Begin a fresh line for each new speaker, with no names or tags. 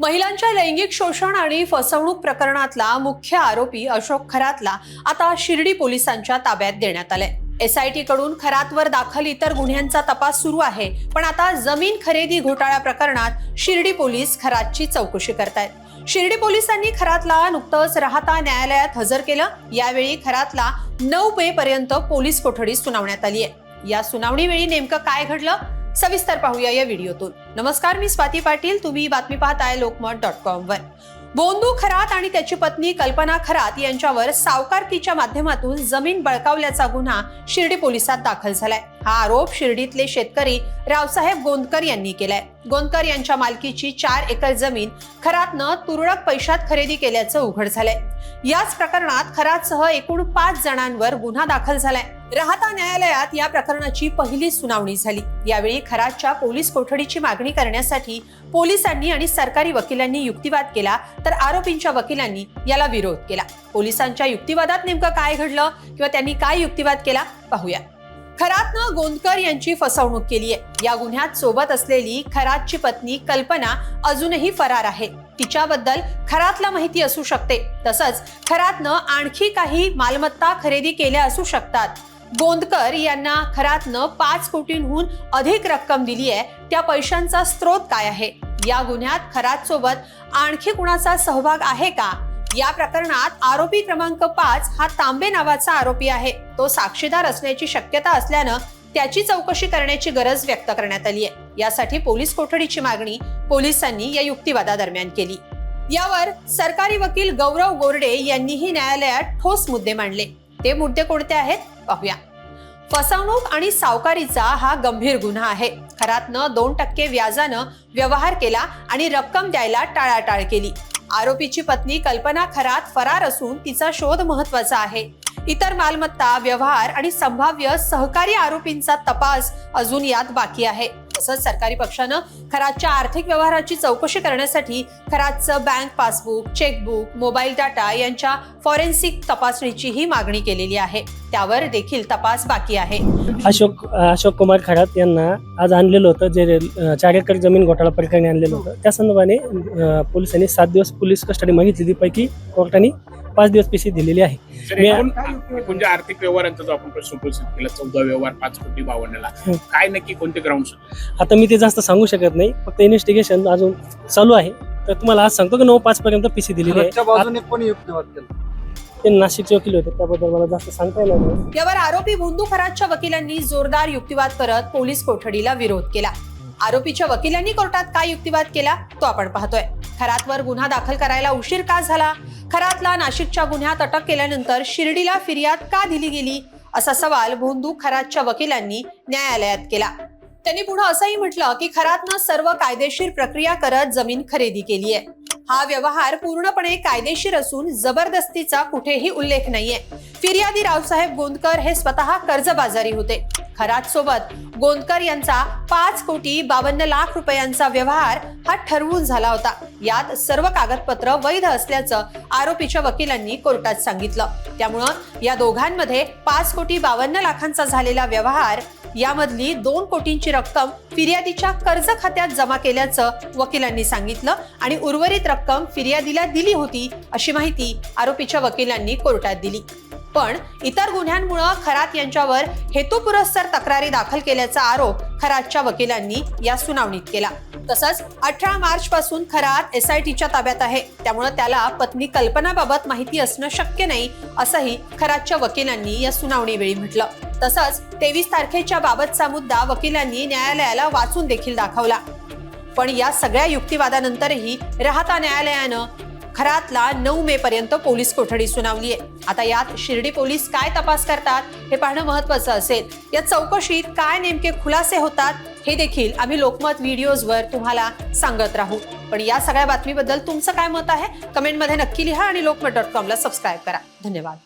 महिलांच्या लैंगिक शोषण आणि फसवणूक प्रकरणातला मुख्य आरोपी अशोक खरातला आता शिर्डी पोलिसांच्या ताब्यात देण्यात आलाय। SIT कडून खरातवर दाखल इतर गुन्ह्यांचा तपास सुरू आहे, पण आता जमीन खरेदी घोटाळा प्रकरणात शिर्डी पोलीस खरातची चौकशी करतायत। शिर्डी पोलिसांनी खरातला नुकतंच राहता न्यायालयात हजर केलं। यावेळी खरातला 9 मे पर्यंत पोलीस कोठडी सुनावण्यात आली आहे। या सुनावणीवेळी नेमकं काय घडलं सविस्तर पाहूया या व्हिडिओतून। नमस्कार, मी स्वाती पाटील, तुम्ही बातमी पाहताय लोकमत.com वर। बोंदू खरात आणि त्याची पत्नी कल्पना खरात यांच्यावर सावकारकीच्या माध्यमातून जमीन बळकावल्याचा गुन्हा शिर्डी पोलिसात दाखल झालाय। हा आरोप शिर्डीतले शेतकरी रावसाहेब गोंदकर यांनी केलाय। गोंदकर यांच्या मालकीची 4 एकर जमीन खरातनं तुरळक पैशात खरेदी केल्याचं उघड झालंय। याच प्रकरणात खरातसह एकूण 5 जणांवर गुन्हा दाखल झालाय। राहता न्यायालयात या प्रकरणाची पहिली सुनावणी झाली। यावेळी खरातच्या पोलीस कोठडीची मागणी करण्यासाठी पोलिसांनी आणि सरकारी वकिलांनी युक्तिवाद केला, तर आरोपींच्या वकिलांनी याला विरोध केला। पोलिसांच्या युक्तिवादात नेमकं काय घडलं किंवा त्यांनी काय युक्तिवाद केला पाहूया। खरातनं गोंदकर यांची फसवणूक केली आहे। या गुन्ह्यात सोबत असलेली खरातची पत्नी कल्पना अजूनही फरार आहे। तिच्याबद्दल खरातला माहिती असू शकते, तसंच खरातनं आणखी काही मालमत्ता खरेदी केल्या असू शकतात। गोंदकर यांना खरातनं 5 कोटींहून अधिक रक्कम दिली आहे। त्या पैशांचा स्रोत काय आहे? या गुन्ह्यात खरात सोबत आणखी कुणाचा सहभाग आहे का? या प्रकरणात आरोपी क्रमांक 5 हा तांबे नावाचा आरोपी आहे। तो साक्षीदार असण्याची शक्यता असल्यानं त्याची चौकशी करण्याची गरज व्यक्त करण्यात आली आहे। यासाठी पोलीस कोठडीची मागणी पोलिसांनी या युक्तिवादादरम्यान केली। यावर सरकारी वकील गौरव गोरडे यांनीही न्यायालयात ठोस मुद्दे मांडले। ते मुद्दे कोणते आहेत पाहूया। फसवणूक आणि सावकारीचा हा गंभीर गुन्हा आहे। खरातनं 2% व्याजानं व्यवहार केला आणि रक्कम द्यायला टाळाटाळ केली। आरोपीची पत्नी कल्पना खरात फरार असून तिचा शोध महत्त्वाचा आहे। इतर मालमत्ता, व्यवहार आणि संभाव्य सहकारी आरोपींचा तपास अजून यात बाकी आहे। तसंच सरकारी पक्षानं खरातच्या आर्थिक व्यवहाराची चौकशी करण्यासाठी खरातचं bank passbook, chequebook, mobile data यांच्या फॉरेन्सिक तपासणीचीही मागणी केलेली आहे। त्यावर देखील तपास बाकी आहे।
अशोक कुमार खरात यांना आज आणलेलं होतं, जे 4 एकर जमीन घोटाळा प्रकरणी आणलेलं होतं। त्या संदर्भाने पोलिसांनी 7 दिवस पोलीस कस्टडी मागितली, पैकी कोर्टाने 5 दिवस PC दिलेली आहे।
म्हणजे आर्थिक व्यवहारांचा जो आपण प्रश्न उपस्थित केला, 14 व्यवहार 5 कोटी 52 लाख, काय नक्की कोणते ग्राउंड?
आता मी ते जास्त सांगू शकत नाही, फक्त इन्व्हेस्टिगेशन अजून चालू आहे। तर तुम्हाला आज सांगतो की 9/5 पर्यंत PC दिलेली आहे। ते नाशिकचे वकील होते, त्याबद्दल मला जास्त सांगता येणार नाही।
यावर आरोपी बोंदू खरातच्या वकिलांनी जोरदार युक्तिवाद करत पोलीस कोठडीला विरोध केला। आरोपीच्या वकिलांनी कोर्टात काय युक्तिवाद केला तो आपण पाहतोय। खरातवर गुन्हा दाखल करायला उशीर का झाला? खरातला नाशिकच्या गुन्ह्यात अटक केल्यानंतर शिर्डीला फिर्याद का दिली गेली? असा सवाल बोंदू खरातच्या वकिलांनी न्यायालयात केला। त्यांनी पुढे असंही म्हटलं की खरातनं सर्व कायदेशीर प्रक्रिया करत जमीन खरेदी केली आहे। हा व्यवहार पूर्णपणे कायदेशीर असून जबरदस्तीचा कुठेही उल्लेख नाहीये। फिर्यादी रावसाहेब गोंदकर हे स्वतः कर्जबाजारी होते। खरात सोबत गोंदकर यांचा 5 कोटी 52 लाख रुपयांचा व्यवहार हा ठरवून झाला होता। यात सर्व कागदपत्र वैध असल्याचं आरोपीच्या वकिलांनी कोर्टात सांगितलं। त्यामुळं या दोघांमध्ये 5 कोटी 52 लाखांचा झालेला व्यवहार, यामधली 2 कोटींची रक्कम फिर्यादीच्या कर्ज खात्यात जमा केल्याचं वकिलांनी सांगितलं आणि उर्वरित रक्कम फिर्यादीला दिली होती, अशी माहिती आरोपीच्या वकिलांनी कोर्टात दिली। पण इतर गुन्ह्यांमुळे खरात यांच्यावर हेतुपुरस्सर तक्रारी दाखल केल्याचा आरोप खरातच्या वकिलांनी या सुनावणीत केला। तसंच 18 मार्च पासून खरात SITच्या ताब्यात आहे, त्यामुळे त्याला पत्नी कल्पनाबाबत माहिती असणं शक्य नाही, असंही खरातच्या वकिलांनी या सुनावणीवेळी म्हटलं। तसंच 23 तारखेच्या बाबतचा मुद्दा वकिलांनी न्यायालयाला वाचून देखील दाखवला। पण या सगळ्या युक्तिवादानंतरही राहता न्यायालयानं खरातला 9 मे पर्यंत पोलीस कोठडी सुनावली आहे। आता यात शिर्डी पोलीस काय तपास करतात हे पाहणं महत्त्वाचं असेल। या चौकशीत काय नेमके खुलासे होतात हे देखील आम्ही लोकमत व्हिडिओजवर तुम्हाला सांगत राहू। पण या सगळ्या बातमीबद्दल तुमचं काय मत आहे कमेंटमध्ये नक्की लिहा आणि लोकमत.com ला सबस्क्राईब करा। धन्यवाद।